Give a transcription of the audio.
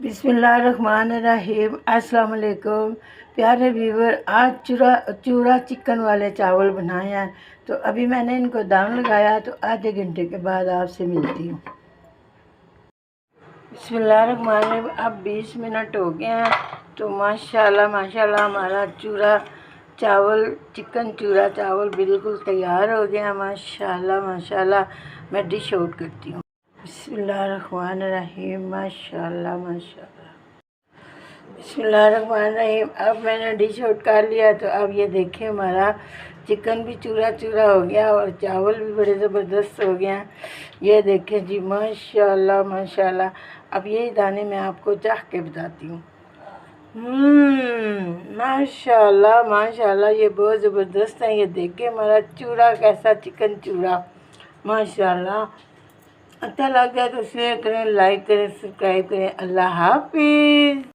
बिस्मिल्लाहिर्रहमानिर्रहीम। अस्सलाम वालेकुम प्यारे व्यूवर। आज चूरा चिकन वाले चावल बनाए हैं। तो अभी मैंने इनको दम लगाया, तो आधे घंटे के बाद आपसे मिलती हूँ। बिस्मिल्लाहिर्रहमानिर्रहीम। अब 20 मिनट हो गए हैं। तो माशाल्लाह माशाल्लाह हमारा चिकन चूरा चावल बिल्कुल तैयार हो गया। माशाल्लाह माशाल्लाह। मैं डिश आउट करती हूँ। बिस्मिल्लाहिर्रहमानिर्रहीम। माशाल्लाह माशाल्लाह। बिस्मिल्लाहिर्रहमानिर्रहीम। अब मैंने डिश आउट कर लिया। तो अब ये देखिए हमारा चिकन भी चूरा चूरा हो गया और चावल भी बड़े ज़बरदस्त हो गए हैं। ये देखिए जी माशाल्लाह माशाल्लाह। अब यही दाने मैं आपको चाख के बताती हूँ। माशाल्लाह माशाल्लाह, ये बहुत ज़बरदस्त है। ये देखिए हमारा चूरा कैसा, चिकन चूरा माशाल्लाह। अच्छा लग जाए तो शेयर करें, लाइक करें, सब्सक्राइब करें। अल्लाह हाफिज़।